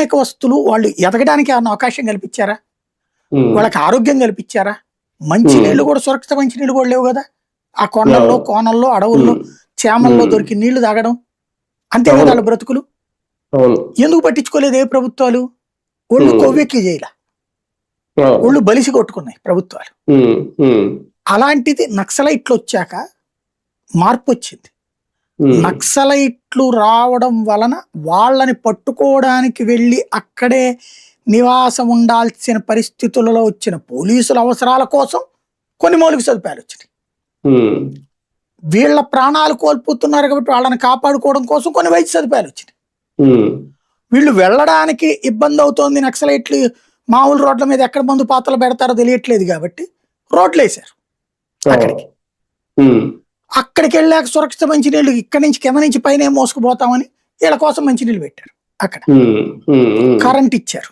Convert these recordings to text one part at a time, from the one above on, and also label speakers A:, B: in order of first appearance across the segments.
A: ప్రాథమిక వస్తువులు వాళ్ళు ఎదగడానికి ఏమన్నా అవకాశం కల్పించారా?
B: ఉమ్,
A: వాళ్ళకి ఆరోగ్యం కల్పించారా? మంచి
B: ఉమ్,
A: నీళ్లు కూడా సురక్షిత మంచి నీళ్లు కూడా లేవు కదా. ఆ కొండల్లో,
B: అవును.
A: కోనల్లో, అడవుల్లో,
B: ఉమ్,
A: చేమల్లో
B: ఉమ్,
A: దొరికి నీళ్లు తాగడం అంతే కదా
B: అవును.
A: వాళ్ళ బ్రతుకులు.
B: అవును.
A: ఎందుకు పట్టించుకోలేదు ఏ ప్రభుత్వాలు? ఒళ్ళు
B: ఉమ్,
A: కొవ్వెక్కి చేయలే,
B: అవును.
A: ఒళ్ళు బలిసి కొట్టుకున్నాయి ప్రభుత్వాలు.
B: ఉమ్, ఉమ్,
A: అలాంటిది నక్సలైట్లు వచ్చాక మార్పు వచ్చింది.
B: ఉమ్,
A: నక్సలైట్లు రావడం వలన వాళ్ళని పట్టుకోవడానికి వెళ్ళి అక్కడే నివాసం ఉండాల్సిన పరిస్థితులలో వచ్చిన పోలీసుల అవసరాల కోసం కొన్ని మౌలిక సదుపాయాలు వచ్చినాయి.
B: ఉమ్,
A: వీళ్ళ ప్రాణాలు కోల్పోతున్నారు కాబట్టి వాళ్ళని కాపాడుకోవడం కోసం కొన్ని వైద్య సదుపాయాలు వచ్చినాయి.
B: ఉమ్,
A: వీళ్ళు వెళ్ళడానికి ఇబ్బంది అవుతోంది, నక్సలైట్లు మామూలు రోడ్ల మీద ఎక్కడ మందు పాత్రలు పెడతారో తెలియట్లేదు కాబట్టి రోడ్లు వేశారు అక్కడికి.
B: ఉమ్,
A: అక్కడికి వెళ్ళాక సురక్షిత మంచినీళ్ళు ఇక్కడి నుంచి కింద నుంచి పైన మోసుకుపోతామని వీళ్ళ కోసం మంచినీళ్ళు పెట్టారు. అక్కడ
B: ఉమ్, ఉమ్, ఉమ్,
A: కరెంట్ ఇచ్చారు.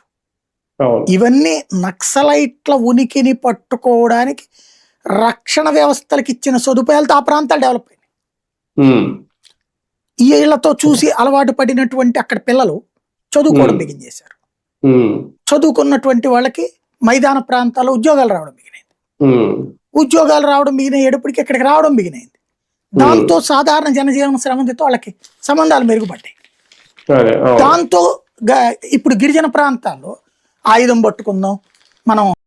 B: అవును.
A: ఇవన్నీ నక్సలైట్ల ఉనికిని పట్టుకోవడానికి రక్షణ వ్యవస్థలకు ఇచ్చిన సదుపాయాలతో ఆ ప్రాంతాలు డెవలప్ అయినాయి.
B: ఉమ్,
A: వీళ్ళతో చూసి అలవాటు పడినటువంటి అక్కడ పిల్లలు చదువుకోవడం
B: ఉమ్,
A: బిగించేశారు.
B: ఉమ్,
A: చదువుకున్నటువంటి వాళ్ళకి మైదాన ప్రాంతాల్లో ఉద్యోగాలు రావడం బిగినాయింది.
B: ఉమ్,
A: ఉద్యోగాలు రావడం బిగినయ్యేటప్పటికి ఇక్కడికి రావడం బిగినైంది. దాంతో సాధారణ జనజీవన శ్రమంతో వాళ్ళకి సంబంధాలు మెరుగుపడ్డాయి.
B: అదే, అవును.
A: దాంతో ఇప్పుడు గిరిజన ప్రాంతాల్లో ఆయుధం పట్టుకుందాం మనం